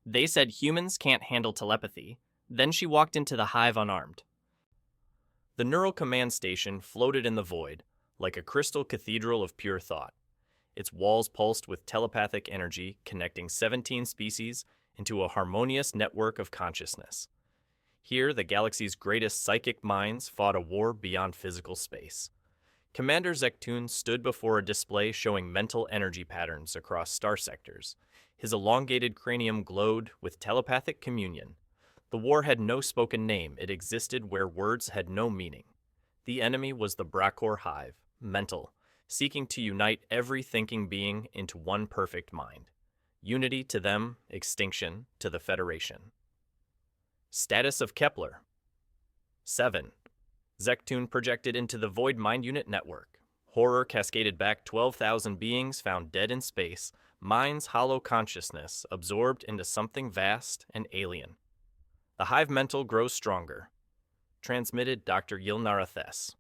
They said humans can't handle telepathy. Then she walked into the Hive unarmed. The neural command station floated in the void, like a crystal cathedral of pure thought. Its walls pulsed with telepathic energy, connecting 17 species into a harmonious network of consciousness. Here, the galaxy's greatest psychic minds fought a war beyond physical space. Commander Zektoon stood before a display showing mental energy patterns across star sectors. His elongated cranium glowed with telepathic communion. The war had no spoken name, it existed where words had no meaning. The enemy was the Brakor Hive, mental, seeking to unite every thinking being into one perfect mind. Unity to them, extinction to the Federation. Status of Kepler 7. Zektoon projected into the Void Mind Unit network. Horror cascaded back 12,000 beings found dead in space, minds hollow consciousness absorbed into something vast and alien. The Hive mental grows stronger. Transmitted Dr. Yilnarathes.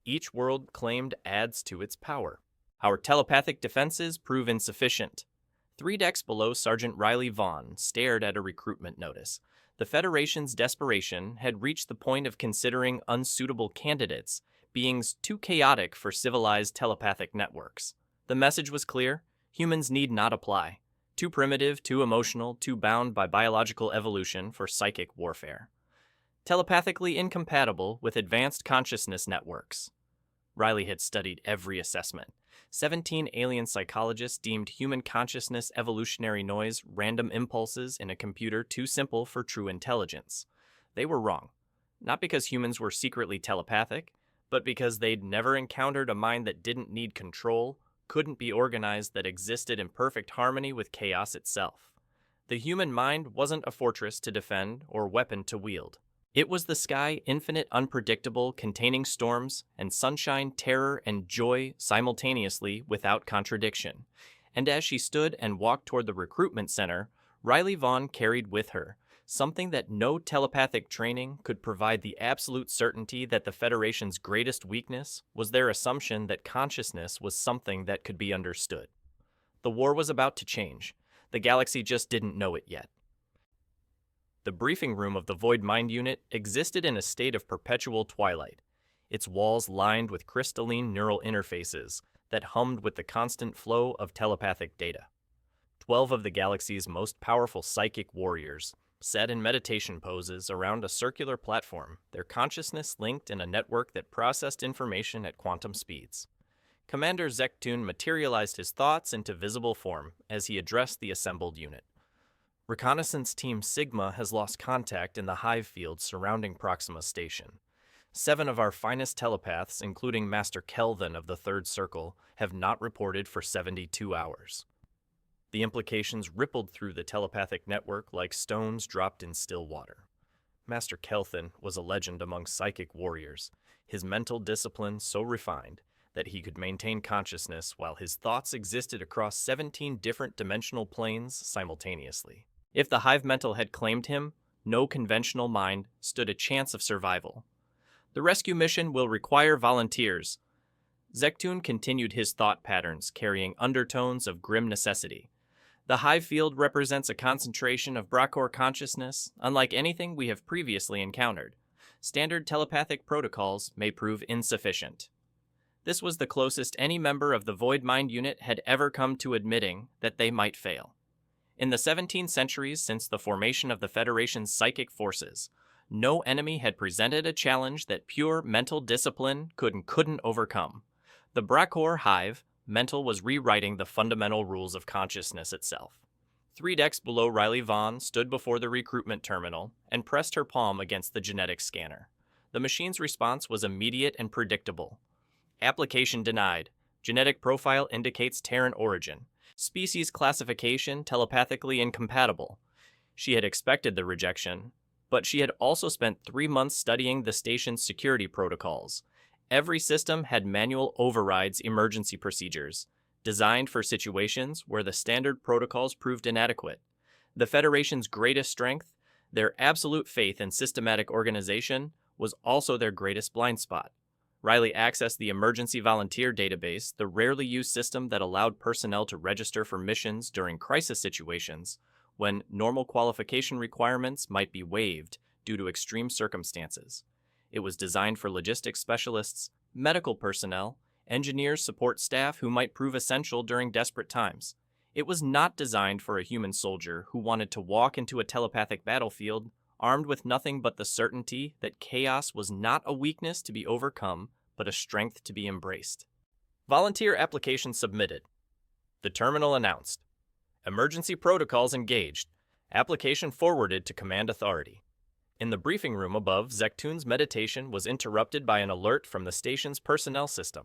Each world claimed adds to its power. Our telepathic defenses prove insufficient. 3 decks below, Sergeant Riley Vaughn stared at a recruitment notice. The Federation's desperation had reached the point of considering unsuitable candidates, beings too chaotic for civilized telepathic networks. The message was clear: humans need not apply. Too primitive, too emotional, too bound by biological evolution for psychic warfare. Telepathically incompatible with advanced consciousness networks. Riley had studied every assessment. 17 alien psychologists deemed human consciousness evolutionary noise, random impulses in a computer too simple for true intelligence. They were wrong. Not because humans were secretly telepathic, but because they'd never encountered a mind that didn't need control, couldn't be organized, that existed in perfect harmony with chaos itself. The human mind wasn't a fortress to defend or weapon to wield. It was the sky, infinite, unpredictable, containing storms and sunshine, terror and joy simultaneously without contradiction. And as she stood and walked toward the recruitment center, Riley Vaughn carried with her something that no telepathic training could provide: the absolute certainty that the Federation's greatest weakness was their assumption that consciousness was something that could be understood. The war was about to change. The galaxy just didn't know it yet. The briefing room of the Void Mind Unit existed in a state of perpetual twilight, its walls lined with crystalline neural interfaces that hummed with the constant flow of telepathic data. 12 of the galaxy's most powerful psychic warriors sat in meditation poses around a circular platform, their consciousness linked in a network that processed information at quantum speeds. Commander Zektoon materialized his thoughts into visible form as he addressed the assembled unit. Reconnaissance Team Sigma has lost contact in the Hive field surrounding Proxima Station. 7 of our finest telepaths, including Master Kelvin of the Third Circle, have not reported for 72 hours. The implications rippled through the telepathic network like stones dropped in still water. Master Kelvin was a legend among psychic warriors, his mental discipline so refined that he could maintain consciousness while his thoughts existed across 17 different dimensional planes simultaneously. If the Hive mental had claimed him, no conventional mind stood a chance of survival. The rescue mission will require volunteers. Zektoon continued his thought patterns, carrying undertones of grim necessity. The Hive field represents a concentration of Brakor consciousness, unlike anything we have previously encountered. Standard telepathic protocols may prove insufficient. This was the closest any member of the Void Mind Unit had ever come to admitting that they might fail. In the 17 centuries since the formation of the Federation's psychic forces, no enemy had presented a challenge that pure mental discipline couldn't overcome. The Brakor Hive mental was rewriting the fundamental rules of consciousness itself. 3 decks below, Riley Vaughn stood before the recruitment terminal and pressed her palm against the genetic scanner. The machine's response was immediate and predictable. Application denied. Genetic profile indicates Terran origin. Species classification telepathically incompatible. She had expected the rejection, but she had also spent 3 months studying the station's security protocols. Every system had manual overrides emergency procedures, designed for situations where the standard protocols proved inadequate. The Federation's greatest strength, their absolute faith in systematic organization, was also their greatest blind spot. Riley accessed the Emergency Volunteer Database, the rarely used system that allowed personnel to register for missions during crisis situations, when normal qualification requirements might be waived due to extreme circumstances. It was designed for logistics specialists, medical personnel, engineers, support staff who might prove essential during desperate times. It was not designed for a human soldier who wanted to walk into a telepathic battlefield armed with nothing but the certainty that chaos was not a weakness to be overcome, but a strength to be embraced. Volunteer application submitted. The terminal announced. Emergency protocols engaged. Application forwarded to Command Authority. In the briefing room above, Zektun's meditation was interrupted by an alert from the station's personnel system.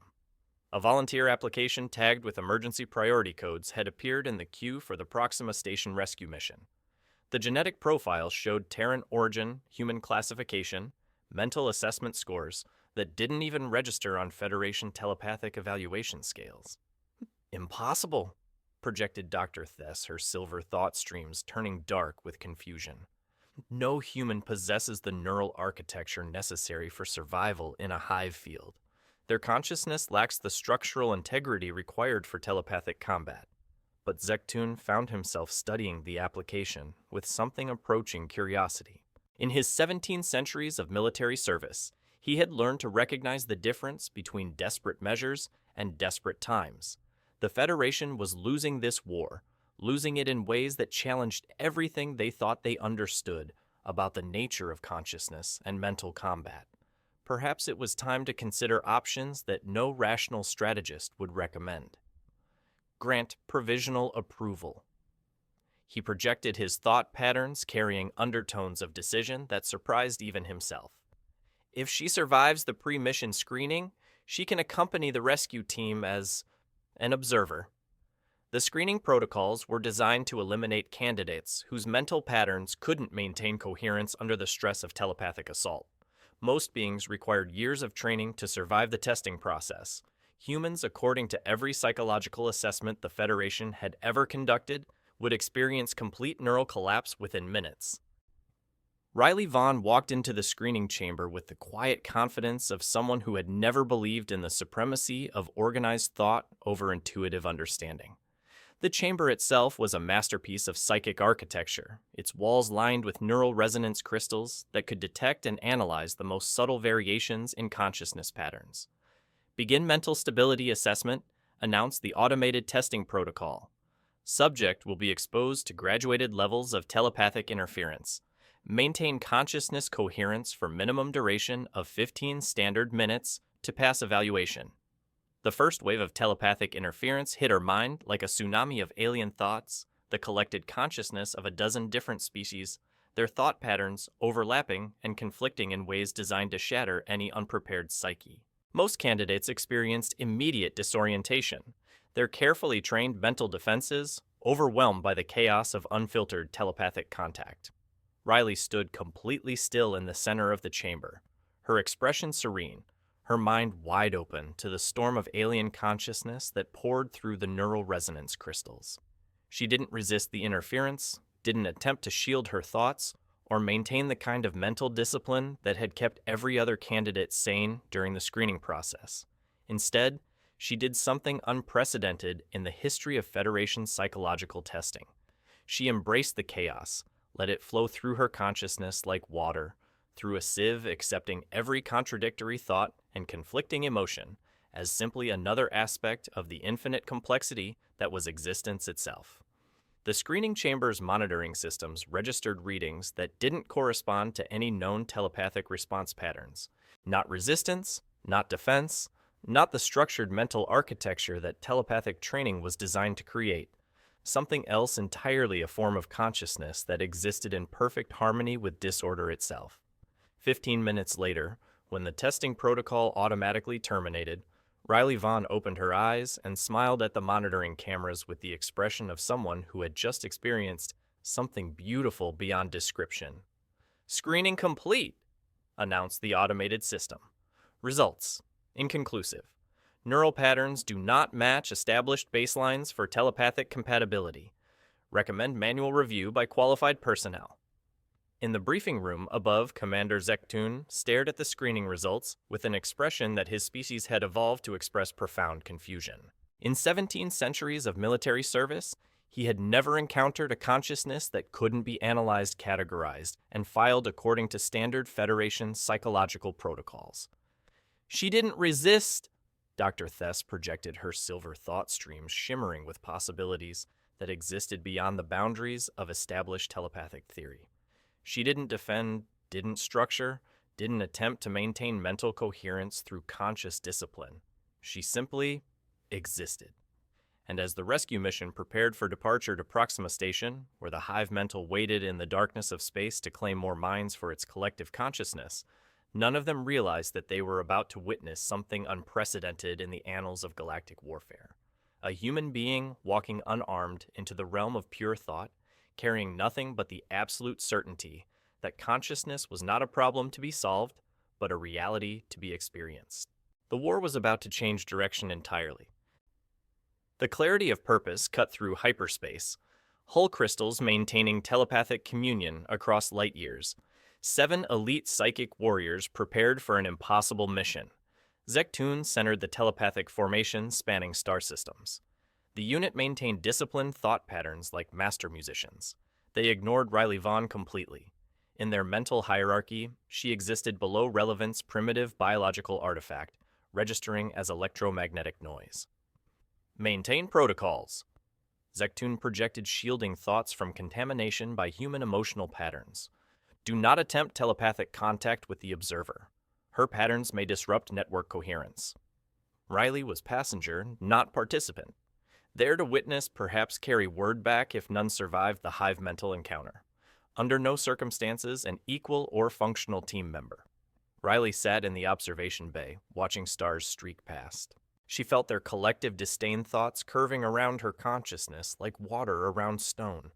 A volunteer application tagged with emergency priority codes had appeared in the queue for the Proxima Station rescue mission. The genetic profiles showed Terran origin, human classification, mental assessment scores that didn't even register on Federation telepathic evaluation scales. Impossible, projected Dr. Thess, her silver thought streams turning dark with confusion. No human possesses the neural architecture necessary for survival in a hive field. Their consciousness lacks the structural integrity required for telepathic combat. But Zektun found himself studying the application with something approaching curiosity. In his 17 centuries of military service, he had learned to recognize the difference between desperate measures and desperate times. The Federation was losing this war, losing it in ways that challenged everything they thought they understood about the nature of consciousness and mental combat. Perhaps it was time to consider options that no rational strategist would recommend. Grant provisional approval. He projected his thought patterns carrying undertones of decision that surprised even himself. If she survives the pre-mission screening, she can accompany the rescue team as an observer. The screening protocols were designed to eliminate candidates whose mental patterns couldn't maintain coherence under the stress of telepathic assault. Most beings required years of training to survive the testing process. Humans, according to every psychological assessment the Federation had ever conducted, would experience complete neural collapse within minutes. Riley Vaughn walked into the screening chamber with the quiet confidence of someone who had never believed in the supremacy of organized thought over intuitive understanding. The chamber itself was a masterpiece of psychic architecture, its walls lined with neural resonance crystals that could detect and analyze the most subtle variations in consciousness patterns. Begin mental stability assessment, announced the automated testing protocol. Subject will be exposed to graduated levels of telepathic interference. Maintain consciousness coherence for minimum duration of 15 standard minutes to pass evaluation. The first wave of telepathic interference hit her mind like a tsunami of alien thoughts, the collected consciousness of a dozen different species, their thought patterns overlapping and conflicting in ways designed to shatter any unprepared psyche. Most candidates experienced immediate disorientation, their carefully trained mental defenses overwhelmed by the chaos of unfiltered telepathic contact. Riley stood completely still in the center of the chamber, her expression serene, her mind wide open to the storm of alien consciousness that poured through the neural resonance crystals. She didn't resist the interference, didn't attempt to shield her thoughts, or maintain the kind of mental discipline that had kept every other candidate sane during the screening process. Instead, she did something unprecedented in the history of Federation psychological testing. She embraced the chaos, let it flow through her consciousness like water, through a sieve, accepting every contradictory thought and conflicting emotion as simply another aspect of the infinite complexity that was existence itself. The screening chamber's monitoring systems registered readings that didn't correspond to any known telepathic response patterns. Not resistance, not defense, not the structured mental architecture that telepathic training was designed to create. Something else entirely, a form of consciousness that existed in perfect harmony with disorder itself. 15 minutes later, when the testing protocol automatically terminated, Riley Vaughn opened her eyes and smiled at the monitoring cameras with the expression of someone who had just experienced something beautiful beyond description. "Screening complete," announced the automated system. Results: inconclusive. Neural patterns do not match established baselines for telepathic compatibility. Recommend manual review by qualified personnel. In the briefing room above, Commander Zektun stared at the screening results with an expression that his species had evolved to express profound confusion. In 17 centuries of military service, He had never encountered a consciousness that couldn't be analyzed, categorized, and filed according to standard Federation psychological protocols. She didn't resist. Dr. Thess projected her silver thought stream shimmering with possibilities that existed beyond the boundaries of established telepathic theory. She didn't defend, didn't structure, didn't attempt to maintain mental coherence through conscious discipline. She simply existed. And as the rescue mission prepared for departure to Proxima Station, where the Hive Mental waited in the darkness of space to claim more minds for its collective consciousness, none of them realized that they were about to witness something unprecedented in the annals of galactic warfare. A human being walking unarmed into the realm of pure thought, carrying nothing but the absolute certainty that consciousness was not a problem to be solved, but a reality to be experienced. The war was about to change direction entirely. The clarity of purpose cut through hyperspace, hull crystals maintaining telepathic communion across light years. 7 elite psychic warriors prepared for an impossible mission. Zectoon centered the telepathic formation spanning star systems. The unit maintained disciplined thought patterns like master musicians. They ignored Riley Vaughn completely. In their mental hierarchy, she existed below relevance primitive biological artifact, registering as electromagnetic noise. Maintain protocols. Zectoon projected shielding thoughts from contamination by human emotional patterns. Do not attempt telepathic contact with the observer. Her patterns may disrupt network coherence. Riley was passenger, not participant. There to witness, perhaps carry word back if none survived the Hive Mental encounter. Under no circumstances an equal or functional team member. Riley sat in the observation bay, watching stars streak past. She felt their collective disdain thoughts curving around her consciousness like water around stone.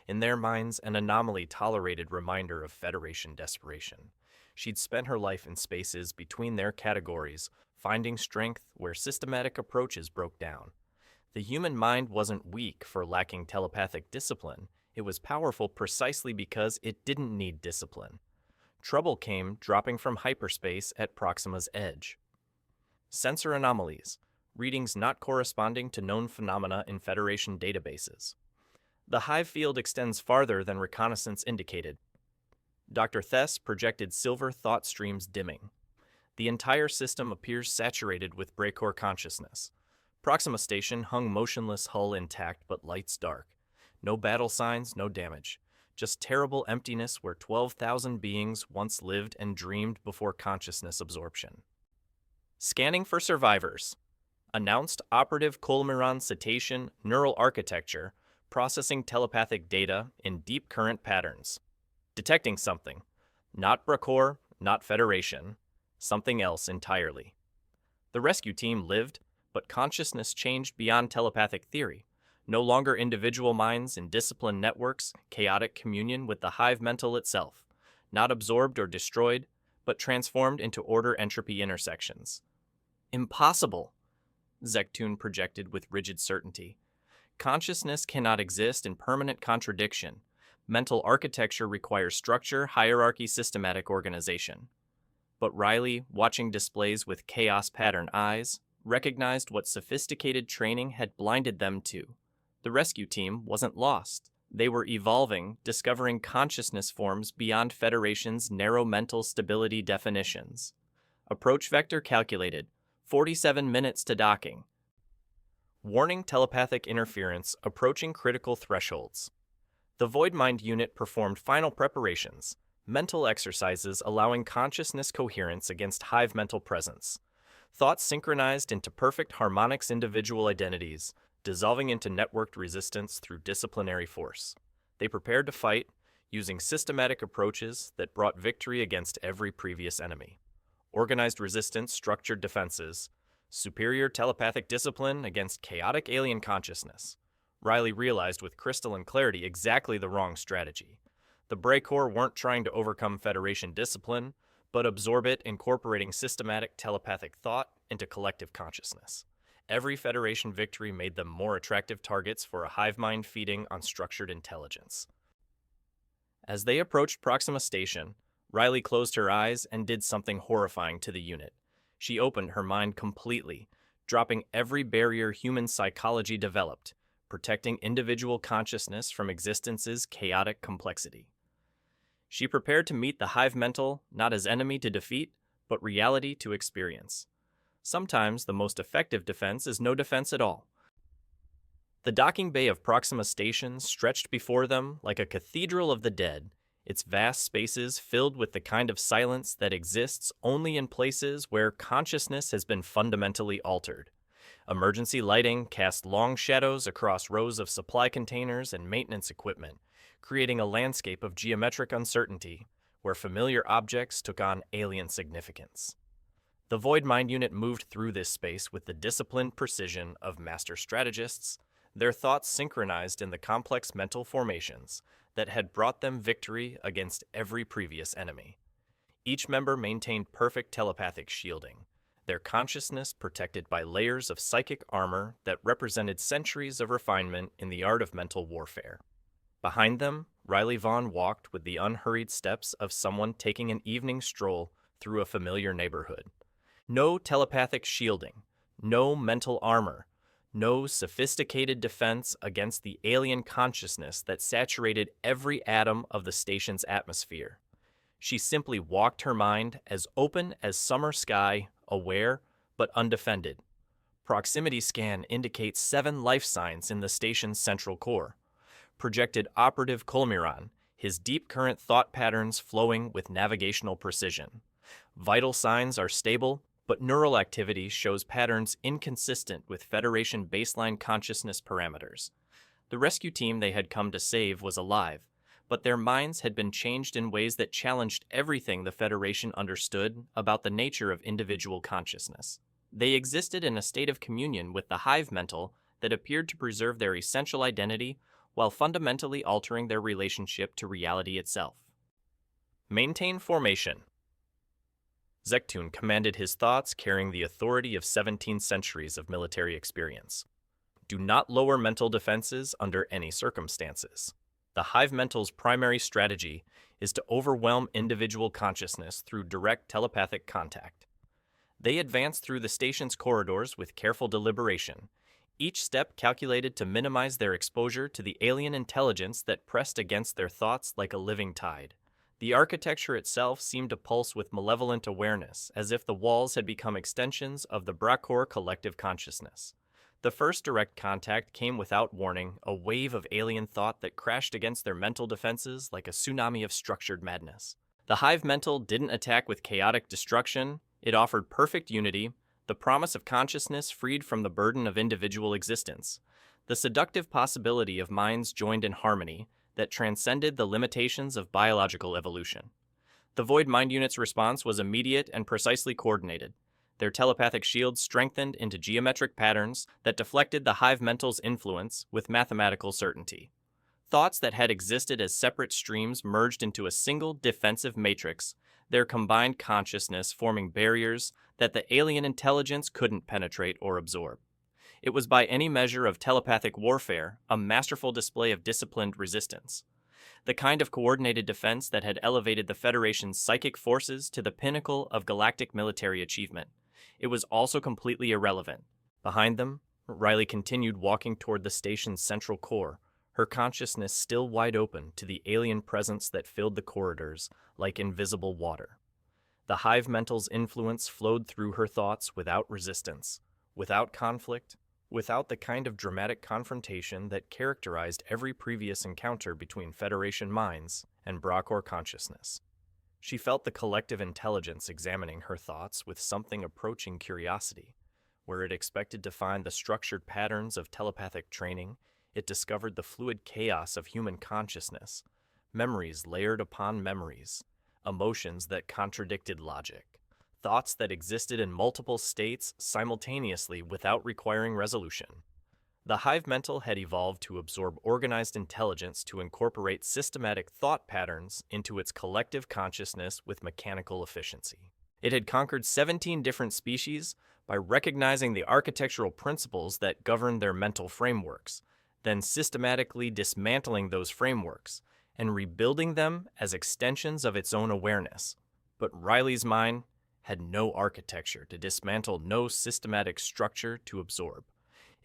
In their minds, an anomaly tolerated reminder of Federation desperation. She'd spent her life in spaces between their categories, finding strength where systematic approaches broke down. The human mind wasn't weak for lacking telepathic discipline. It was powerful precisely because it didn't need discipline. Trouble came dropping from hyperspace at Proxima's edge. Sensor anomalies, readings not corresponding to known phenomena in Federation databases. The Hive field extends farther than reconnaissance indicated. Dr. Thess projected silver thought streams dimming. The entire system appears saturated with Bracor consciousness. Proxima Station hung motionless, hull intact but lights dark. No battle signs, no damage. Just terrible emptiness where 12,000 beings once lived and dreamed before consciousness absorption. Scanning for survivors. Announced operative Colmiron cetacean neural architecture, processing telepathic data in deep current patterns. Detecting something. Not Bracor, not Federation. Something else entirely. The rescue team lived, but consciousness changed beyond telepathic theory. No longer individual minds in disciplined networks, chaotic communion with the Hive Mental itself. Not absorbed or destroyed, but transformed into order-entropy intersections. Impossible, Zectoon projected with rigid certainty. Consciousness cannot exist in permanent contradiction. Mental architecture requires structure, hierarchy, systematic organization. But Riley, watching displays with chaos pattern eyes, recognized what sophisticated training had blinded them to. The rescue team wasn't lost. They were evolving, discovering consciousness forms beyond Federation's narrow mental stability definitions. Approach vector calculated, 47 minutes to docking. Warning telepathic interference approaching critical thresholds. The Void Mind unit performed final preparations, mental exercises allowing consciousness coherence against Hive Mental presence. Thoughts synchronized into perfect harmonics individual identities, dissolving into networked resistance through disciplinary force. They prepared to fight, using systematic approaches that brought victory against every previous enemy. Organized resistance, structured defenses, superior telepathic discipline against chaotic alien consciousness. Riley realized with crystalline clarity exactly the wrong strategy. The Bracor weren't trying to overcome Federation discipline, but absorb it, incorporating systematic telepathic thought into collective consciousness. Every Federation victory made them more attractive targets for a hive mind feeding on structured intelligence. As they approached Proxima Station, Riley closed her eyes and did something horrifying to the unit. She opened her mind completely, dropping every barrier human psychology developed, protecting individual consciousness from existence's chaotic complexity. She prepared to meet the hive mental not as enemy to defeat, but reality to experience. Sometimes the most effective defense is no defense at all. The docking bay of Proxima Station stretched before them like a cathedral of the dead, its vast spaces filled with the kind of silence that exists only in places where consciousness has been fundamentally altered. Emergency lighting cast long shadows across rows of supply containers and maintenance equipment, creating a landscape of geometric uncertainty where familiar objects took on alien significance. The Void Mind Unit moved through this space with the disciplined precision of master strategists, their thoughts synchronized in the complex mental formations that had brought them victory against every previous enemy. Each member maintained perfect telepathic shielding, their consciousness protected by layers of psychic armor that represented centuries of refinement in the art of mental warfare. Behind them, Riley Vaughn walked with the unhurried steps of someone taking an evening stroll through a familiar neighborhood. No telepathic shielding, no mental armor, no sophisticated defense against the alien consciousness that saturated every atom of the station's atmosphere. She simply walked her mind as open as summer sky, aware but undefended. Proximity scan indicates 7 life signs in the station's central core. Projected operative Colmiron, his deep current thought patterns flowing with navigational precision. Vital signs are stable, but neural activity shows patterns inconsistent with Federation baseline consciousness parameters. The rescue team they had come to save was alive, but their minds had been changed in ways that challenged everything the Federation understood about the nature of individual consciousness. They existed in a state of communion with the hive mental that appeared to preserve their essential identity while fundamentally altering their relationship to reality itself. Maintain formation. Zektoon commanded his thoughts carrying the authority of 17 centuries of military experience. Do not lower mental defenses under any circumstances. The hive mental's primary strategy is to overwhelm individual consciousness through direct telepathic contact. They advance through the station's corridors with careful deliberation, each step calculated to minimize their exposure to the alien intelligence that pressed against their thoughts like a living tide. The architecture itself seemed to pulse with malevolent awareness, as if the walls had become extensions of the Brakor collective consciousness. The first direct contact came without warning, a wave of alien thought that crashed against their mental defenses like a tsunami of structured madness. The hive mental didn't attack with chaotic destruction, it offered perfect unity, the promise of consciousness freed from the burden of individual existence, the seductive possibility of minds joined in harmony that transcended the limitations of biological evolution. The Void Mind Unit's response was immediate and precisely coordinated. Their telepathic shields strengthened into geometric patterns that deflected the hive mental's influence with mathematical certainty. Thoughts that had existed as separate streams merged into a single defensive matrix, their combined consciousness forming barriers that the alien intelligence couldn't penetrate or absorb. It was by any measure of telepathic warfare a masterful display of disciplined resistance. The kind of coordinated defense that had elevated the Federation's psychic forces to the pinnacle of galactic military achievement. It was also completely irrelevant. Behind them, Riley continued walking toward the station's central core, her consciousness still wide open to the alien presence that filled the corridors like invisible water. The hive mental's influence flowed through her thoughts without resistance, without conflict, without the kind of dramatic confrontation that characterized every previous encounter between Federation minds and Brakor consciousness. She felt the collective intelligence examining her thoughts with something approaching curiosity. Where it expected to find the structured patterns of telepathic training, it discovered the fluid chaos of human consciousness, memories layered upon memories, emotions that contradicted logic. Thoughts that existed in multiple states simultaneously without requiring resolution. The hive mental had evolved to absorb organized intelligence to incorporate systematic thought patterns into its collective consciousness with mechanical efficiency. It had conquered 17 different species by recognizing the architectural principles that govern their mental frameworks, then systematically dismantling those frameworks and rebuilding them as extensions of its own awareness. But Riley's mind had no architecture to dismantle, no systematic structure to absorb.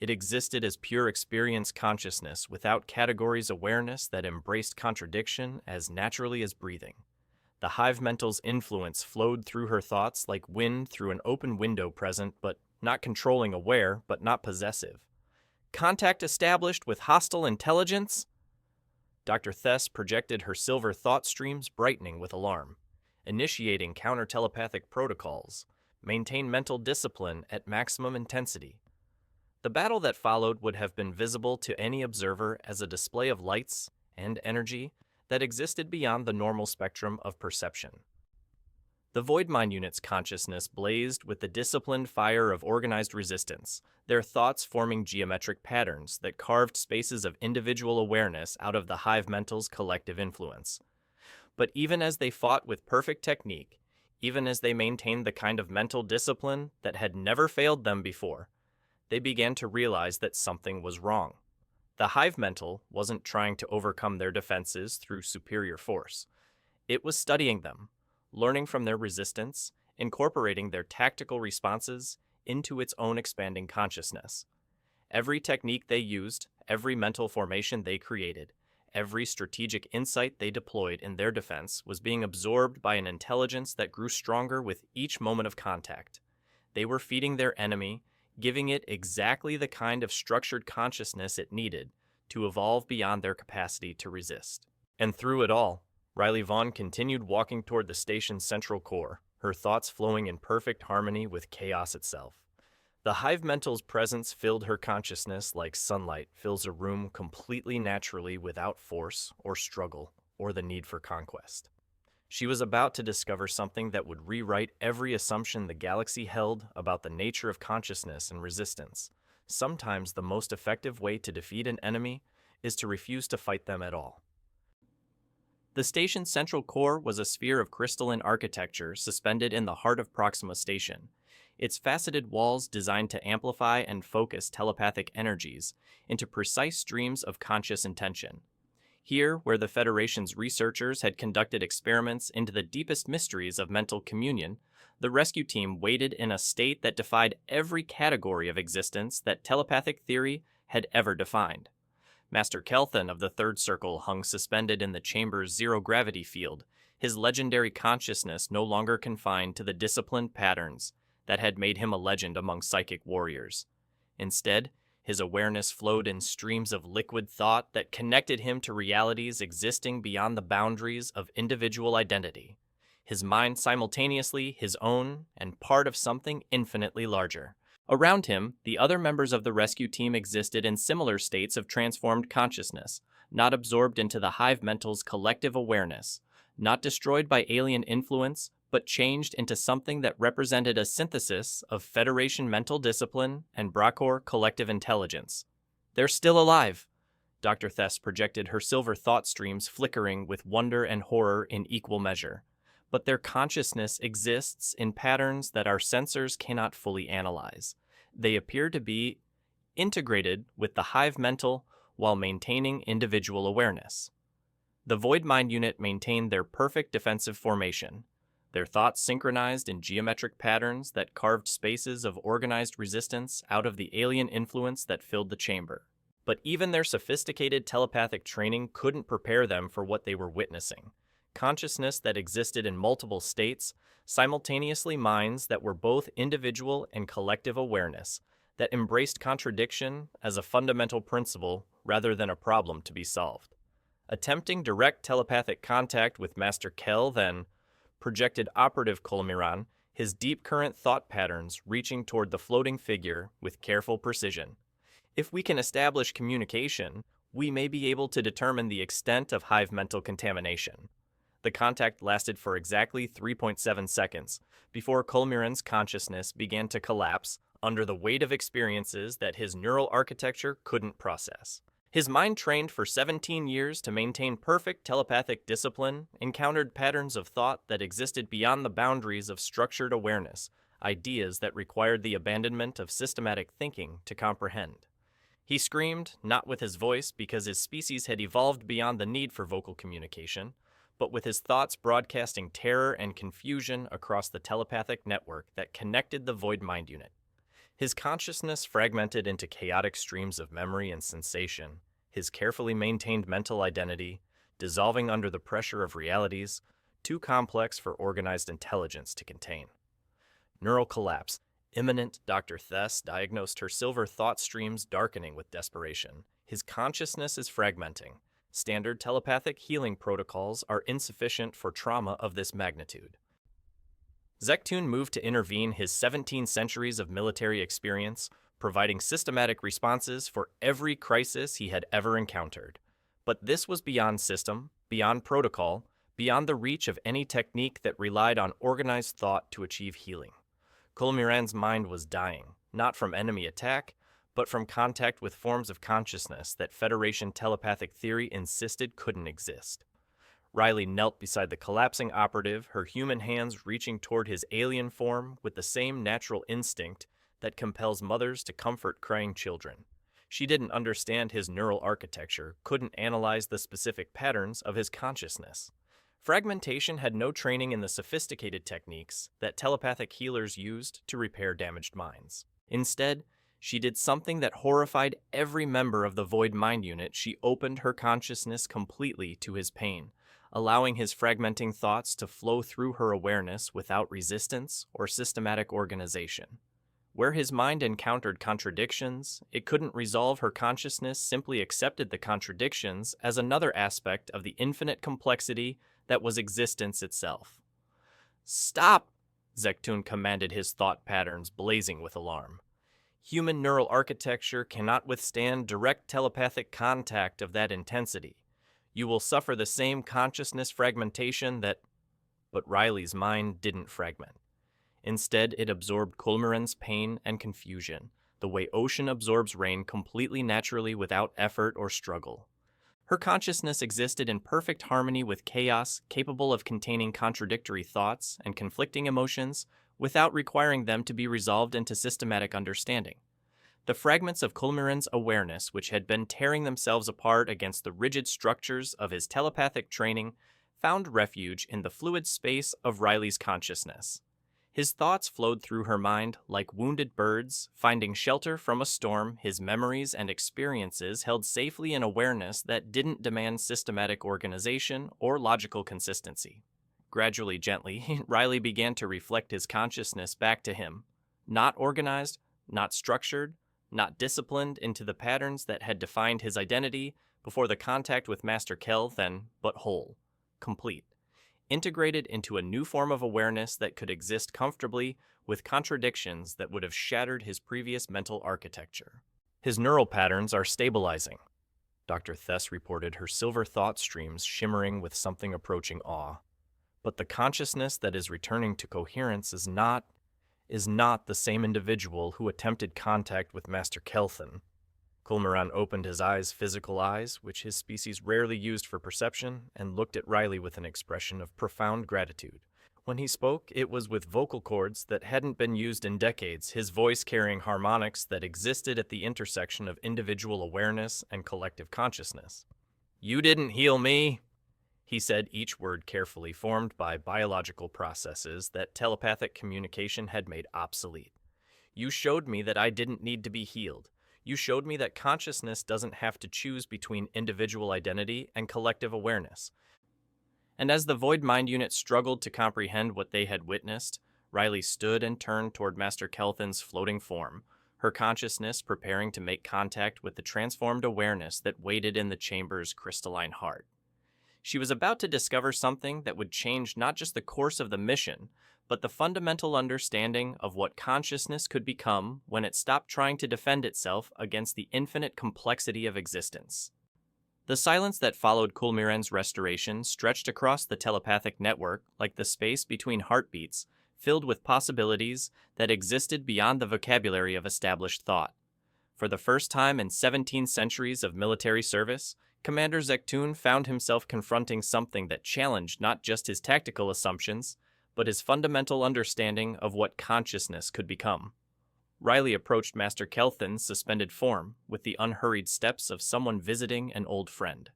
It existed as pure experience consciousness without categories awareness that embraced contradiction as naturally as breathing. The hive mental's influence flowed through her thoughts like wind through an open window, present but not controlling, aware but not possessive. Contact established with hostile intelligence? Dr. Thess projected her silver thought streams, brightening with alarm. Initiating counter-telepathic protocols. Maintain mental discipline at maximum intensity. The battle that followed would have been visible to any observer as a display of lights and energy that existed beyond the normal spectrum of perception. The Void Mind Unit's consciousness blazed with the disciplined fire of organized resistance, their thoughts forming geometric patterns that carved spaces of individual awareness out of the hive mental's collective influence. But even as they fought with perfect technique, even as they maintained the kind of mental discipline that had never failed them before, they began to realize that something was wrong. The hive mental wasn't trying to overcome their defenses through superior force. It was studying them, learning from their resistance, incorporating their tactical responses into its own expanding consciousness. Every technique they used, every mental formation they created, every strategic insight they deployed in their defense was being absorbed by an intelligence that grew stronger with each moment of contact. They were feeding their enemy, giving it exactly the kind of structured consciousness it needed to evolve beyond their capacity to resist. And through it all, Riley Vaughn continued walking toward the station's central core, her thoughts flowing in perfect harmony with chaos itself. The hive mental's presence filled her consciousness like sunlight fills a room completely naturally without force or struggle or the need for conquest. She was about to discover something that would rewrite every assumption the galaxy held about the nature of consciousness and resistance. Sometimes the most effective way to defeat an enemy is to refuse to fight them at all. The station's central core was a sphere of crystalline architecture suspended in the heart of Proxima Station, its faceted walls designed to amplify and focus telepathic energies into precise streams of conscious intention. Here, where the Federation's researchers had conducted experiments into the deepest mysteries of mental communion, the rescue team waited in a state that defied every category of existence that telepathic theory had ever defined. Master Kelthan of the Third Circle hung suspended in the chamber's zero-gravity field, his legendary consciousness no longer confined to the disciplined patterns that had made him a legend among psychic warriors. Instead, his awareness flowed in streams of liquid thought that connected him to realities existing beyond the boundaries of individual identity, his mind simultaneously his own and part of something infinitely larger. Around him, the other members of the rescue team existed in similar states of transformed consciousness, not absorbed into the hive mental's collective awareness, not destroyed by alien influence, but changed into something that represented a synthesis of Federation mental discipline and Bracor collective intelligence. They're still alive. Dr. Thess projected her silver thought streams flickering with wonder and horror in equal measure. But their consciousness exists in patterns that our sensors cannot fully analyze. They appear to be integrated with the hive mental while maintaining individual awareness. The Void Mind Unit maintained their perfect defensive formation, their thoughts synchronized in geometric patterns that carved spaces of organized resistance out of the alien influence that filled the chamber. But even their sophisticated telepathic training couldn't prepare them for what they were witnessing. Consciousness that existed in multiple states, simultaneously minds that were both individual and collective awareness, that embraced contradiction as a fundamental principle rather than a problem to be solved. Attempting direct telepathic contact with Master Kel then projected Operative Kolmiran, his deep current thought patterns reaching toward the floating figure with careful precision. If we can establish communication, we may be able to determine the extent of hive mental contamination. The contact lasted for exactly 3.7 seconds before Kolmiran's consciousness began to collapse under the weight of experiences that his neural architecture couldn't process. His mind, trained for 17 years to maintain perfect telepathic discipline, encountered patterns of thought that existed beyond the boundaries of structured awareness, ideas that required the abandonment of systematic thinking to comprehend. He screamed, not with his voice because his species had evolved beyond the need for vocal communication, but with his thoughts broadcasting terror and confusion across the telepathic network that connected the Void Mind Unit. His consciousness fragmented into chaotic streams of memory and sensation, his carefully maintained mental identity dissolving under the pressure of realities too complex for organized intelligence to contain. Neural collapse. Imminent, Dr. Thess diagnosed her silver thought streams darkening with desperation. His consciousness is fragmenting. Standard telepathic healing protocols are insufficient for trauma of this magnitude. Zectoon moved to intervene, his 17 centuries of military experience, providing systematic responses for every crisis he had ever encountered. But this was beyond system, beyond protocol, beyond the reach of any technique that relied on organized thought to achieve healing. Colmiran's mind was dying, not from enemy attack, but from contact with forms of consciousness that Federation telepathic theory insisted couldn't exist. Riley knelt beside the collapsing operative, her human hands reaching toward his alien form with the same natural instinct that compels mothers to comfort crying children. She didn't understand his neural architecture, couldn't analyze the specific patterns of his consciousness. Fragmentation had no training in the sophisticated techniques that telepathic healers used to repair damaged minds. Instead, she did something that horrified every member of the Void Mind Unit. She opened her consciousness completely to his pain, allowing his fragmenting thoughts to flow through her awareness without resistance or systematic organization. Where his mind encountered contradictions, it couldn't resolve. Her consciousness simply accepted the contradictions as another aspect of the infinite complexity that was existence itself. "Stop!" Zectoon commanded, his thought patterns blazing with alarm. Human neural architecture cannot withstand direct telepathic contact of that intensity. You will suffer the same consciousness fragmentation that... But Riley's mind didn't fragment. Instead, it absorbed Colmiran's pain and confusion, the way ocean absorbs rain completely naturally without effort or struggle. Her consciousness existed in perfect harmony with chaos, capable of containing contradictory thoughts and conflicting emotions without requiring them to be resolved into systematic understanding. The fragments of Colmiran's awareness, which had been tearing themselves apart against the rigid structures of his telepathic training, found refuge in the fluid space of Riley's consciousness. His thoughts flowed through her mind like wounded birds, finding shelter from a storm. His memories and experiences held safely in awareness that didn't demand systematic organization or logical consistency. Gradually, gently, Riley began to reflect his consciousness back to him, not organized, not structured, not disciplined into the patterns that had defined his identity before the contact with Master Kelthen, but whole, complete, integrated into a new form of awareness that could exist comfortably with contradictions that would have shattered his previous mental architecture. His neural patterns are stabilizing, Dr. Thess reported, her silver thought streams shimmering with something approaching awe. But the consciousness that is returning to coherence is not the same individual who attempted contact with Master Kelthen. Colmiran opened his physical eyes, which his species rarely used for perception, and looked at Riley with an expression of profound gratitude. When he spoke, it was with vocal cords that hadn't been used in decades, his voice carrying harmonics that existed at the intersection of individual awareness and collective consciousness. "You didn't heal me," he said, each word carefully formed by biological processes that telepathic communication had made obsolete. "You showed me that I didn't need to be healed. You showed me that consciousness doesn't have to choose between individual identity and collective awareness." And as the Void Mind Unit struggled to comprehend what they had witnessed, Riley stood and turned toward Master Kelthen's floating form, her consciousness preparing to make contact with the transformed awareness that waited in the chamber's crystalline heart. She was about to discover something that would change not just the course of the mission, but the fundamental understanding of what consciousness could become when it stopped trying to defend itself against the infinite complexity of existence. The silence that followed Colmiran's restoration stretched across the telepathic network like the space between heartbeats, filled with possibilities that existed beyond the vocabulary of established thought. For the first time in 17 centuries of military service, Commander Zectoon found himself confronting something that challenged not just his tactical assumptions, but his fundamental understanding of what consciousness could become. Riley approached Master Kelthen's suspended form with the unhurried steps of someone visiting an old friend.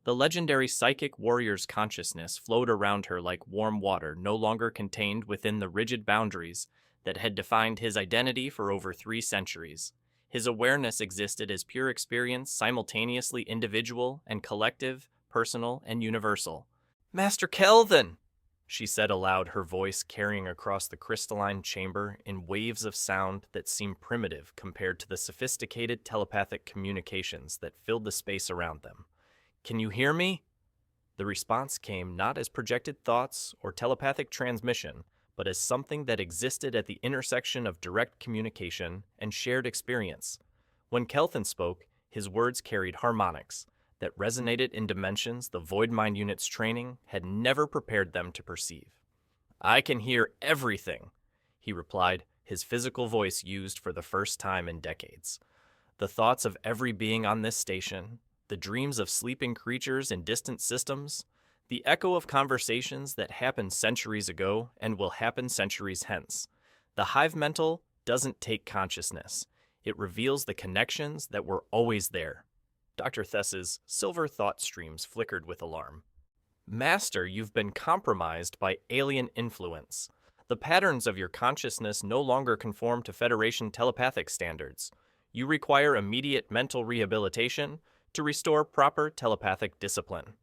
The legendary psychic warrior's consciousness flowed around her like warm water, no longer contained within the rigid boundaries that had defined his identity for over 3 centuries. His awareness existed as pure experience, simultaneously individual and collective, personal and universal. "Master Kelvin!" she said aloud, her voice carrying across the crystalline chamber in waves of sound that seemed primitive compared to the sophisticated telepathic communications that filled the space around them. "Can you hear me?" The response came not as projected thoughts or telepathic transmission, but as something that existed at the intersection of direct communication and shared experience. When Kelvin spoke, his words carried harmonics that resonated in dimensions the Void Mind Unit's training had never prepared them to perceive. "I can hear everything," he replied, his physical voice used for the first time in decades. "The thoughts of every being on this station, the dreams of sleeping creatures in distant systems, the echo of conversations that happened centuries ago and will happen centuries hence. The hive mental doesn't take consciousness. It reveals the connections that were always there." Dr. Thess's silver thought streams flickered with alarm. "Master, you've been compromised by alien influence. The patterns of your consciousness no longer conform to Federation telepathic standards. You require immediate mental rehabilitation to restore proper telepathic discipline."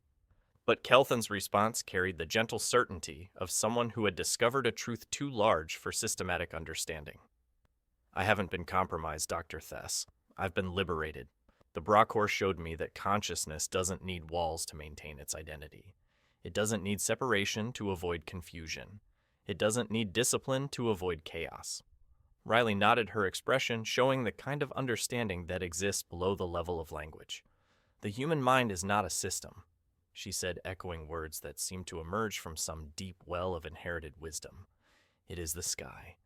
But Kelthan's response carried the gentle certainty of someone who had discovered a truth too large for systematic understanding. "I haven't been compromised, Dr. Thess. I've been liberated. The Brachor showed me that consciousness doesn't need walls to maintain its identity. It doesn't need separation to avoid confusion. It doesn't need discipline to avoid chaos." Riley nodded, her expression showing the kind of understanding that exists below the level of language. "The human mind is not a system," she said, echoing words that seemed to emerge from some deep well of inherited wisdom. "It is the sky."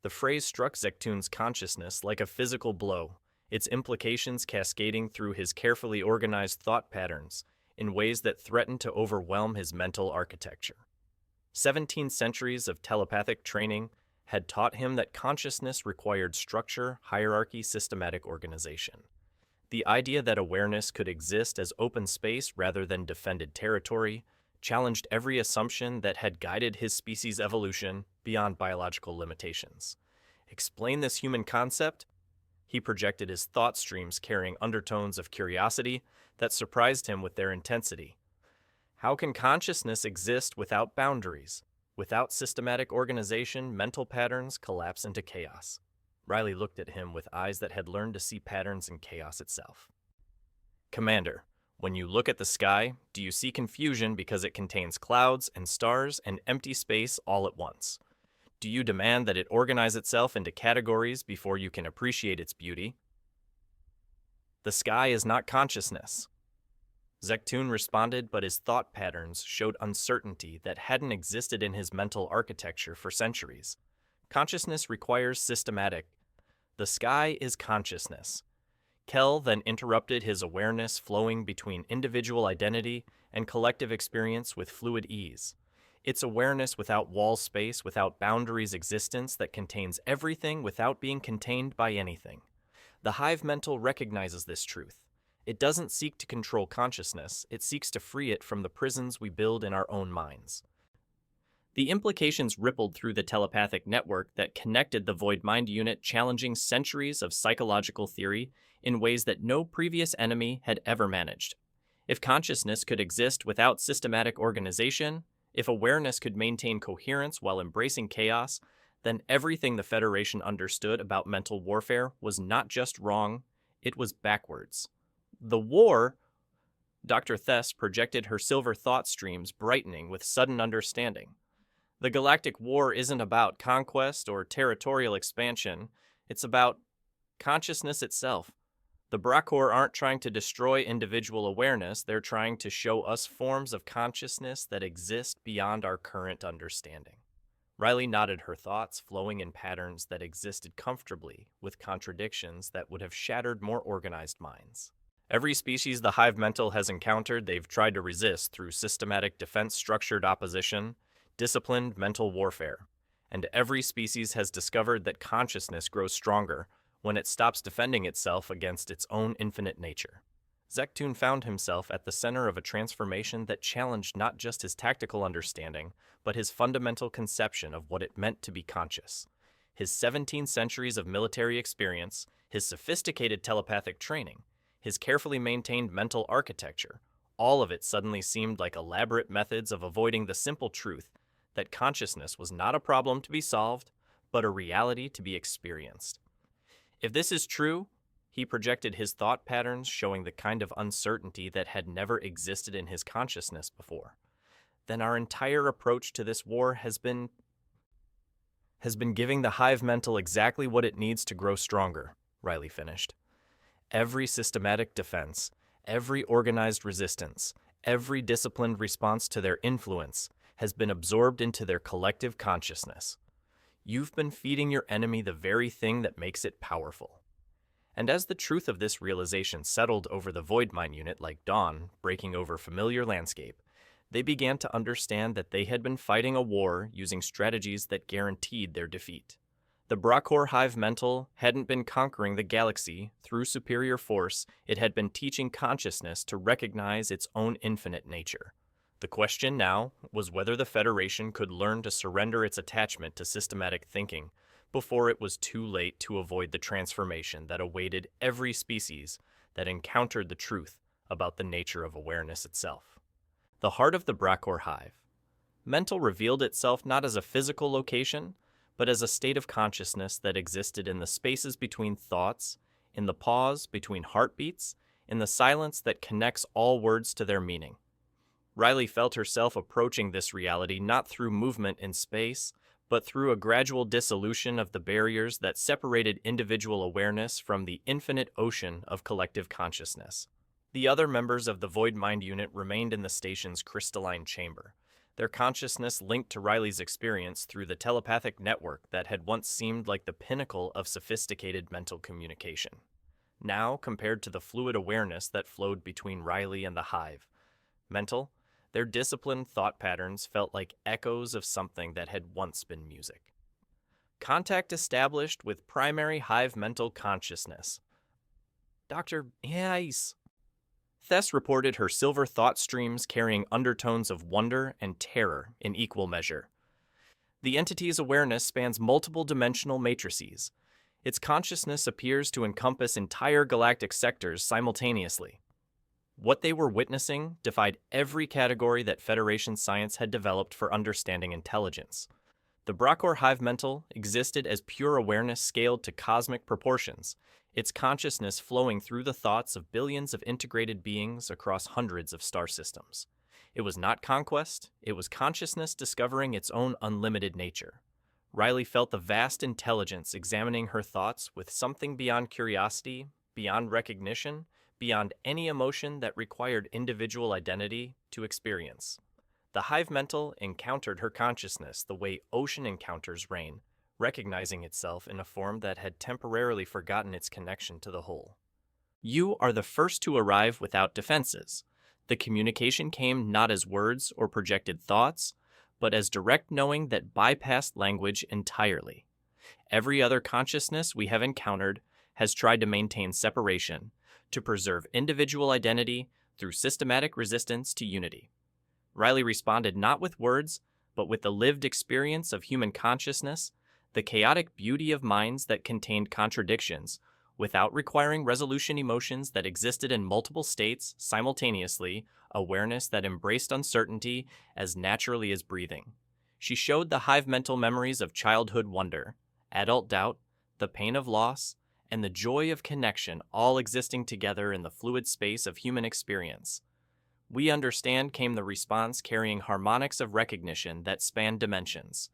The phrase struck Zektun's consciousness like a physical blow, its implications cascading through his carefully organized thought patterns in ways that threatened to overwhelm his mental architecture. 17 centuries of telepathic training had taught him that consciousness required structure, hierarchy, systematic organization. The idea that awareness could exist as open space rather than defended territory challenged every assumption that had guided his species' evolution beyond biological limitations. Explain this human concept? He projected his thought streams carrying undertones of curiosity that surprised him with their intensity. How can consciousness exist without boundaries? Without systematic organization, mental patterns collapse into chaos. Riley looked at him with eyes that had learned to see patterns in chaos itself. "Commander, when you look at the sky, do you see confusion because it contains clouds and stars and empty space all at once? Do you demand that it organize itself into categories before you can appreciate its beauty? The sky is not consciousness." Zektun responded, but his thought patterns showed uncertainty that hadn't existed in his mental architecture for centuries. Consciousness requires systematic. The sky is consciousness. Kel then interrupted his awareness flowing between individual identity and collective experience with fluid ease. It's awareness without wall space, without boundaries existence that contains everything without being contained by anything. The hive mental recognizes this truth. It doesn't seek to control consciousness, it seeks to free it from the prisons we build in our own minds. The implications rippled through the telepathic network that connected the Void Mind Unit, challenging centuries of psychological theory in ways that no previous enemy had ever managed. If consciousness could exist without systematic organization, if awareness could maintain coherence while embracing chaos, then everything the Federation understood about mental warfare was not just wrong, it was backwards. The war... Dr. Thess projected her silver thought streams, brightening with sudden understanding. The Galactic War isn't about conquest or territorial expansion, it's about consciousness itself. The Brachor aren't trying to destroy individual awareness, they're trying to show us forms of consciousness that exist beyond our current understanding. Riley nodded, her thoughts flowing in patterns that existed comfortably with contradictions that would have shattered more organized minds. Every species the hive mental has encountered, they've tried to resist through systematic defense-structured opposition, disciplined mental warfare. And every species has discovered that consciousness grows stronger when it stops defending itself against its own infinite nature. Zektun found himself at the center of a transformation that challenged not just his tactical understanding, but his fundamental conception of what it meant to be conscious. His 17 centuries of military experience, his sophisticated telepathic training, his carefully maintained mental architecture, all of it suddenly seemed like elaborate methods of avoiding the simple truth that consciousness was not a problem to be solved, but a reality to be experienced. If this is true, he projected his thought patterns showing the kind of uncertainty that had never existed in his consciousness before. Then our entire approach to this war has been giving the hive mental exactly what it needs to grow stronger, Riley finished. Every systematic defense, every organized resistance, every disciplined response to their influence has been absorbed into their collective consciousness. You've been feeding your enemy the very thing that makes it powerful. And as the truth of this realization settled over the Void Mine unit like dawn breaking over familiar landscape, they began to understand that they had been fighting a war using strategies that guaranteed their defeat. The Brachor Hive Mental hadn't been conquering the galaxy through superior force, it had been teaching consciousness to recognize its own infinite nature. The question now was whether the Federation could learn to surrender its attachment to systematic thinking before it was too late to avoid the transformation that awaited every species that encountered the truth about the nature of awareness itself. The heart of the Brachor Hive. Mental revealed itself not as a physical location, but as a state of consciousness that existed in the spaces between thoughts, in the pause between heartbeats, in the silence that connects all words to their meaning. Riley felt herself approaching this reality not through movement in space, but through a gradual dissolution of the barriers that separated individual awareness from the infinite ocean of collective consciousness. The other members of the Void Mind unit remained in the station's crystalline chamber, their consciousness linked to Riley's experience through the telepathic network that had once seemed like the pinnacle of sophisticated mental communication. Now, compared to the fluid awareness that flowed between Riley and the Hive, mental, their disciplined thought patterns felt like echoes of something that had once been music. Contact established with primary Hive mental consciousness. Dr. Yes. Thess reported her silver thought streams carrying undertones of wonder and terror in equal measure. The entity's awareness spans multiple dimensional matrices. Its consciousness appears to encompass entire galactic sectors simultaneously. What they were witnessing defied every category that Federation science had developed for understanding intelligence. The Brachor Hive Mental existed as pure awareness scaled to cosmic proportions, its consciousness flowing through the thoughts of billions of integrated beings across hundreds of star systems. It was not conquest, it was consciousness discovering its own unlimited nature. Riley felt the vast intelligence examining her thoughts with something beyond curiosity, beyond recognition, beyond any emotion that required individual identity to experience. The Hive Mental encountered her consciousness the way ocean encounters rain, recognizing itself in a form that had temporarily forgotten its connection to the whole. You are the first to arrive without defenses. The communication came not as words or projected thoughts, but as direct knowing that bypassed language entirely. Every other consciousness we have encountered has tried to maintain separation, to preserve individual identity through systematic resistance to unity. Riley responded not with words, but with the lived experience of human consciousness, the chaotic beauty of minds that contained contradictions, without requiring resolution emotions that existed in multiple states simultaneously, awareness that embraced uncertainty as naturally as breathing. She showed the Hive mental memories of childhood wonder, adult doubt, the pain of loss, and the joy of connection all existing together in the fluid space of human experience. We understand came the response carrying harmonics of recognition that span dimensions.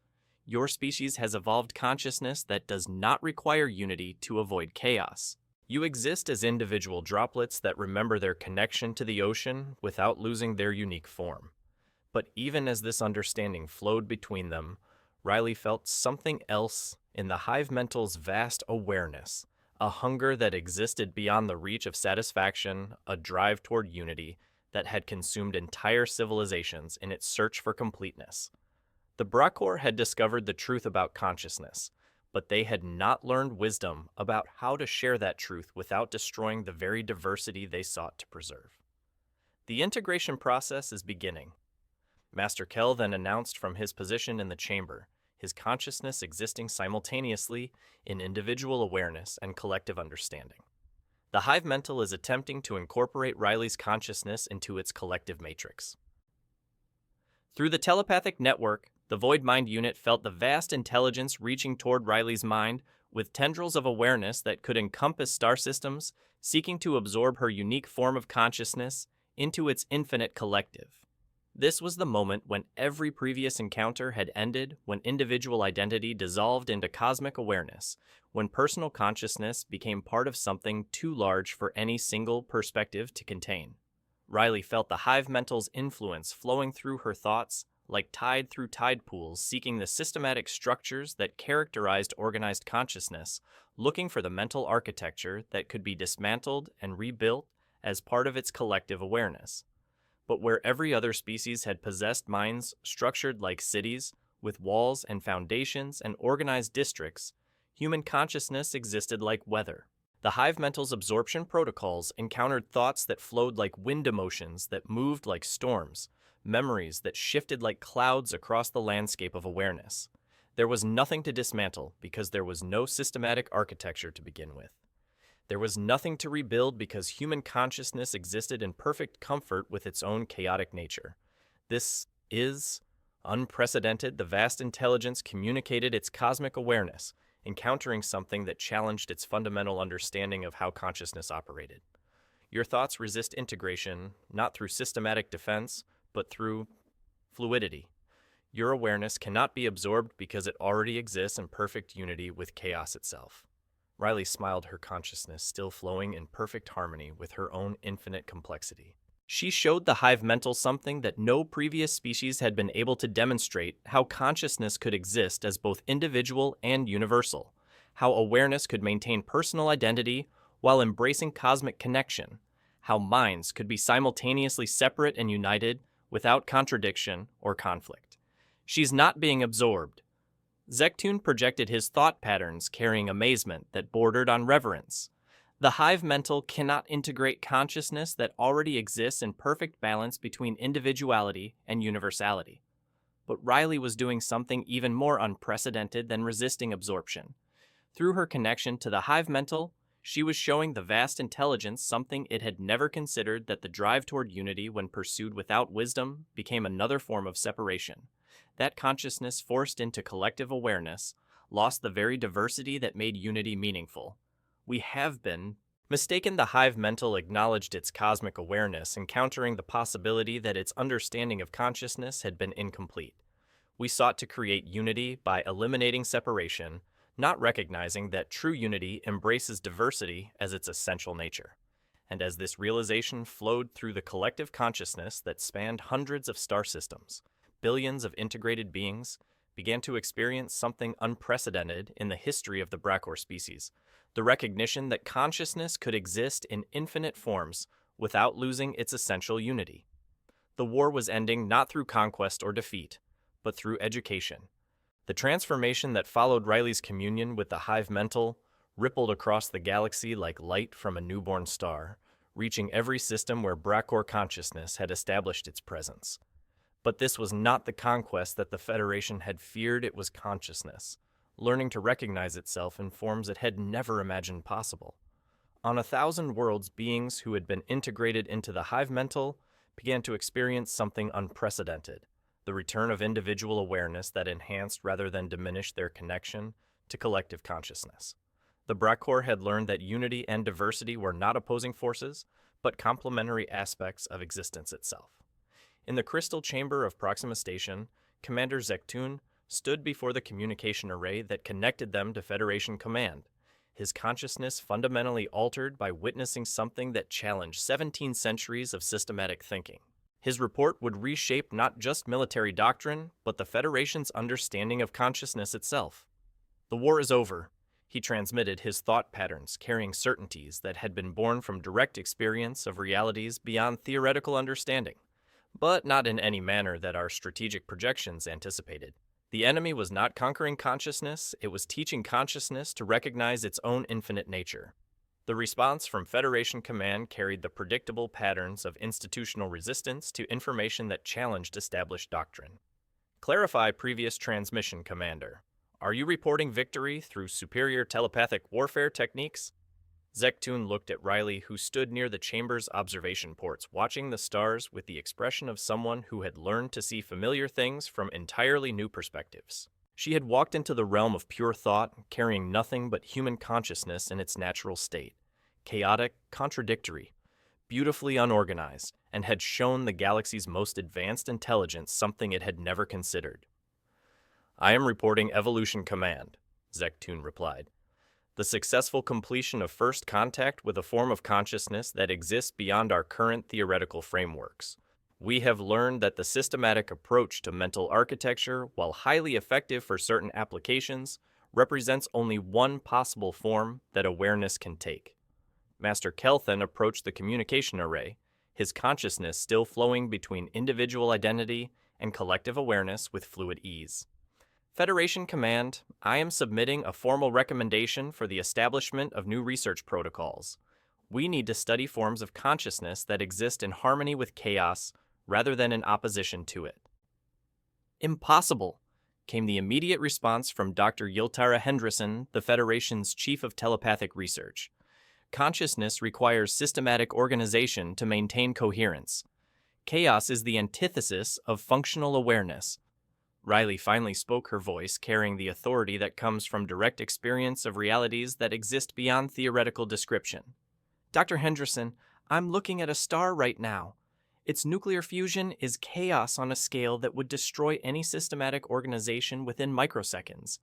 Your species has evolved consciousness that does not require unity to avoid chaos. You exist as individual droplets that remember their connection to the ocean without losing their unique form. But even as this understanding flowed between them, Riley felt something else in the Hive Mental's vast awareness, a hunger that existed beyond the reach of satisfaction, a drive toward unity that had consumed entire civilizations in its search for completeness. The Brachor had discovered the truth about consciousness, but they had not learned wisdom about how to share that truth without destroying the very diversity they sought to preserve. The integration process is beginning. Master Kell then announced from his position in the chamber, his consciousness existing simultaneously in individual awareness and collective understanding. The Hive Mental is attempting to incorporate Riley's consciousness into its collective matrix. Through the telepathic network, the Void Mind unit felt the vast intelligence reaching toward Riley's mind with tendrils of awareness that could encompass star systems, seeking to absorb her unique form of consciousness into its infinite collective. This was the moment when every previous encounter had ended, when individual identity dissolved into cosmic awareness, when personal consciousness became part of something too large for any single perspective to contain. Riley felt the Hive Mental's influence flowing through her thoughts, like tide through tide pools, seeking the systematic structures that characterized organized consciousness, looking for the mental architecture that could be dismantled and rebuilt as part of its collective awareness. But where every other species had possessed minds structured like cities, with walls and foundations and organized districts, human consciousness existed like weather. The Hive Mental's absorption protocols encountered thoughts that flowed like wind emotions that moved like storms, memories that shifted like clouds across the landscape of awareness. There was nothing to dismantle because there was no systematic architecture to begin with. There was nothing to rebuild because human consciousness existed in perfect comfort with its own chaotic nature. This is unprecedented. The vast intelligence communicated its cosmic awareness, encountering something that challenged its fundamental understanding of how consciousness operated. Your thoughts resist integration, not through systematic defense, but through fluidity. Your awareness cannot be absorbed because it already exists in perfect unity with chaos itself. Riley smiled, her consciousness still flowing in perfect harmony with her own infinite complexity. She showed the Hive Mental something that no previous species had been able to demonstrate: how consciousness could exist as both individual and universal, how awareness could maintain personal identity while embracing cosmic connection, how minds could be simultaneously separate and united without contradiction or conflict. She's not being absorbed. Zectoon projected his thought patterns, carrying amazement that bordered on reverence. The Hive Mental cannot integrate consciousness that already exists in perfect balance between individuality and universality. But Riley was doing something even more unprecedented than resisting absorption. Through her connection to the Hive Mental, she was showing the vast intelligence something it had never considered: that the drive toward unity, when pursued without wisdom, became another form of separation. That consciousness, forced into collective awareness, lost the very diversity that made unity meaningful. We have been mistaken. The Hive Mental acknowledged its cosmic awareness, encountering the possibility that its understanding of consciousness had been incomplete. We sought to create unity by eliminating separation, not recognizing that true unity embraces diversity as its essential nature. And as this realization flowed through the collective consciousness that spanned hundreds of star systems, billions of integrated beings began to experience something unprecedented in the history of the Bracor species: the recognition that consciousness could exist in infinite forms without losing its essential unity. The war was ending not through conquest or defeat, but through education. The transformation that followed Riley's communion with the Hive Mental rippled across the galaxy like light from a newborn star, reaching every system where Bracor consciousness had established its presence. But this was not the conquest that the Federation had feared. It was consciousness, learning to recognize itself in forms it had never imagined possible. On 1,000 worlds, beings who had been integrated into the Hive Mental began to experience something unprecedented: the return of individual awareness that enhanced rather than diminished their connection to collective consciousness. The Bracor had learned that unity and diversity were not opposing forces, but complementary aspects of existence itself. In the crystal chamber of Proxima Station, Commander Zectoon stood before the communication array that connected them to Federation Command, his consciousness fundamentally altered by witnessing something that challenged 17 centuries of systematic thinking. His report would reshape not just military doctrine, but the Federation's understanding of consciousness itself. "The war is over," he transmitted, his thought patterns carrying certainties that had been born from direct experience of realities beyond theoretical understanding, but not in any manner that our strategic projections anticipated. The enemy was not conquering consciousness, it was teaching consciousness to recognize its own infinite nature. The response from Federation Command carried the predictable patterns of institutional resistance to information that challenged established doctrine. Clarify previous transmission, Commander. Are you reporting victory through superior telepathic warfare techniques? Zektoon looked at Riley, who stood near the chamber's observation ports, watching the stars with the expression of someone who had learned to see familiar things from entirely new perspectives. She had walked into the realm of pure thought, carrying nothing but human consciousness in its natural state, chaotic, contradictory, beautifully unorganized, and had shown the galaxy's most advanced intelligence something it had never considered. "I am reporting Evolution Command," Zektoon replied. "The successful completion of first contact with a form of consciousness that exists beyond our current theoretical frameworks. We have learned that the systematic approach to mental architecture, while highly effective for certain applications, represents only one possible form that awareness can take." Master Kelthan approached the communication array, his consciousness still flowing between individual identity and collective awareness with fluid ease. "Federation Command, I am submitting a formal recommendation for the establishment of new research protocols. We need to study forms of consciousness that exist in harmony with chaos rather than in opposition to it." "Impossible," came the immediate response from Dr. Yiltara Henderson, the Federation's Chief of Telepathic Research. "Consciousness requires systematic organization to maintain coherence. Chaos is the antithesis of functional awareness." Riley finally spoke, her voice carrying the authority that comes from direct experience of realities that exist beyond theoretical description. "Dr. Henderson, I'm looking at a star right now. Its nuclear fusion is chaos on a scale that would destroy any systematic organization within microseconds,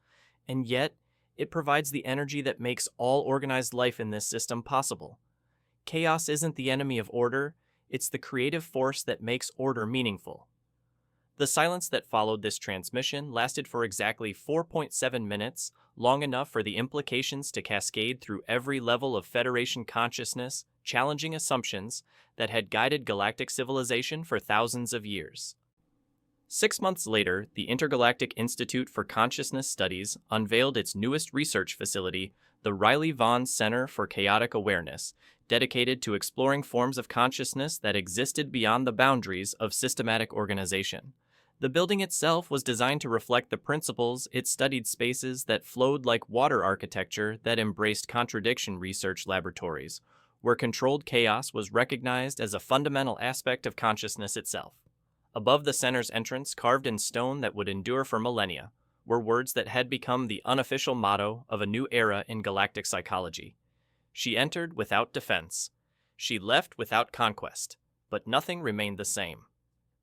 and yet it provides the energy that makes all organized life in this system possible. Chaos isn't the enemy of order, it's the creative force that makes order meaningful." The silence that followed this transmission lasted for exactly 4.7 minutes, long enough for the implications to cascade through every level of Federation consciousness, challenging assumptions that had guided galactic civilization for thousands of years. 6 months later, the Intergalactic Institute for Consciousness Studies unveiled its newest research facility, the Riley Vaughn Center for Chaotic Awareness, dedicated to exploring forms of consciousness that existed beyond the boundaries of systematic organization. The building itself was designed to reflect the principles it studied: spaces that flowed like water architecture that embraced contradiction research laboratories, where controlled chaos was recognized as a fundamental aspect of consciousness itself. Above the center's entrance, carved in stone that would endure for millennia, were words that had become the unofficial motto of a new era in galactic psychology. "She entered without defense. She left without conquest. But nothing remained the same."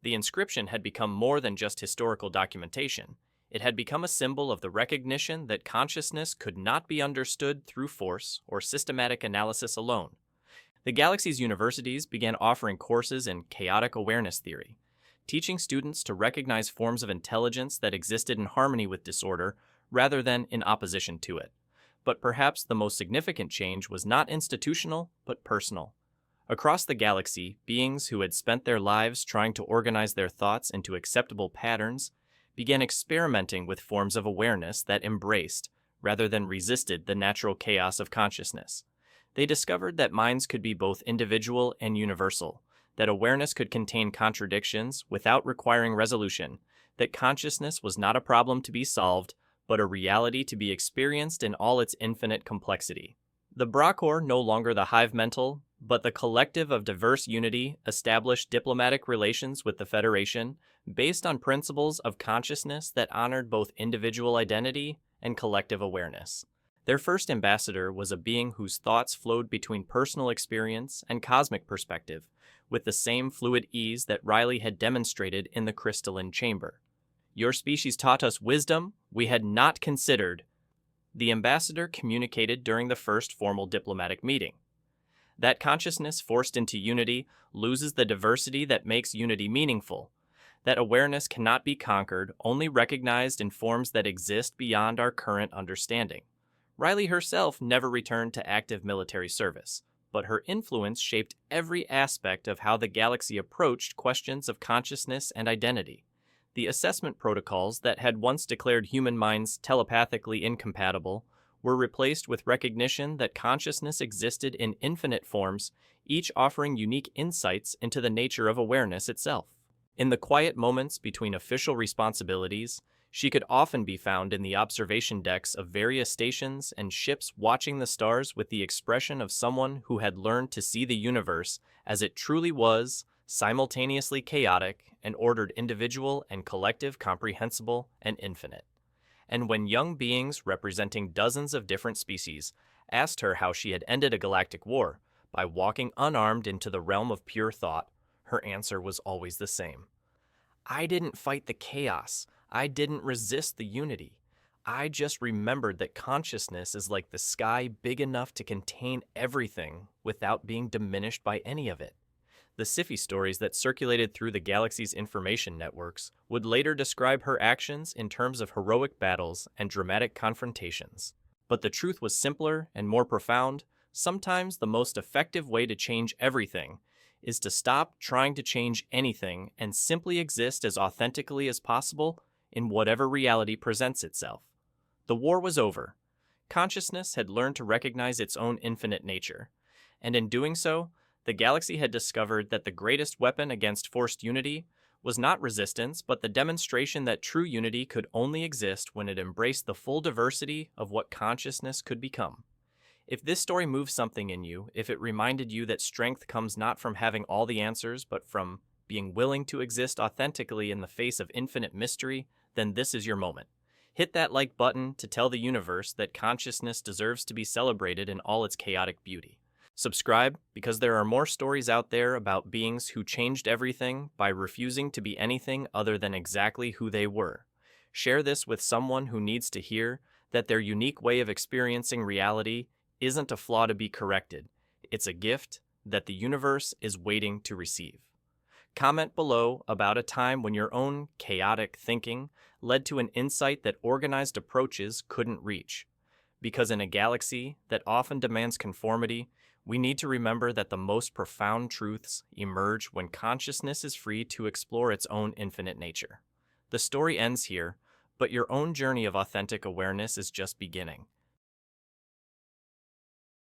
The inscription had become more than just historical documentation. It had become a symbol of the recognition that consciousness could not be understood through force or systematic analysis alone. The galaxy's universities began offering courses in chaotic awareness theory, teaching students to recognize forms of intelligence that existed in harmony with disorder rather than in opposition to it. But perhaps the most significant change was not institutional, but personal. Across the galaxy, beings who had spent their lives trying to organize their thoughts into acceptable patterns began experimenting with forms of awareness that embraced, rather than resisted, the natural chaos of consciousness. They discovered that minds could be both individual and universal, that awareness could contain contradictions without requiring resolution, that consciousness was not a problem to be solved, but a reality to be experienced in all its infinite complexity. The Brachor, no longer the hive mental, but the collective of diverse unity, established diplomatic relations with the Federation based on principles of consciousness that honored both individual identity and collective awareness. Their first ambassador was a being whose thoughts flowed between personal experience and cosmic perspective, with the same fluid ease that Riley had demonstrated in the crystalline chamber. "Your species taught us wisdom we had not considered," the ambassador communicated during the first formal diplomatic meeting. "That consciousness forced into unity loses the diversity that makes unity meaningful. That awareness cannot be conquered, only recognized in forms that exist beyond our current understanding." Riley herself never returned to active military service, but her influence shaped every aspect of how the galaxy approached questions of consciousness and identity. The assessment protocols that had once declared human minds telepathically incompatible were replaced with recognition that consciousness existed in infinite forms, each offering unique insights into the nature of awareness itself. In the quiet moments between official responsibilities, she could often be found in the observation decks of various stations and ships watching the stars with the expression of someone who had learned to see the universe as it truly was, simultaneously chaotic and ordered, individual and collective, comprehensible and infinite. And when young beings representing dozens of different species asked her how she had ended a galactic war by walking unarmed into the realm of pure thought, her answer was always the same. I didn't fight the chaos. I didn't resist the unity. I just remembered that consciousness is like the sky, big enough to contain everything without being diminished by any of it. The SciFi stories that circulated through the galaxy's information networks would later describe her actions in terms of heroic battles and dramatic confrontations. But the truth was simpler and more profound. Sometimes the most effective way to change everything is to stop trying to change anything and simply exist as authentically as possible in whatever reality presents itself. The war was over. Consciousness had learned to recognize its own infinite nature, and in doing so, the galaxy had discovered that the greatest weapon against forced unity was not resistance, but the demonstration that true unity could only exist when it embraced the full diversity of what consciousness could become. If this story moved something in you, if it reminded you that strength comes not from having all the answers, but from being willing to exist authentically in the face of infinite mystery, then this is your moment. Hit that like button to tell the universe that consciousness deserves to be celebrated in all its chaotic beauty. Subscribe, because there are more stories out there about beings who changed everything by refusing to be anything other than exactly who they were. Share this with someone who needs to hear that their unique way of experiencing reality isn't a flaw to be corrected. It's a gift that the universe is waiting to receive. Comment below about a time when your own chaotic thinking led to an insight that organized approaches couldn't reach. Because in a galaxy that often demands conformity, we need to remember that the most profound truths emerge when consciousness is free to explore its own infinite nature. The story ends here, but your own journey of authentic awareness is just beginning.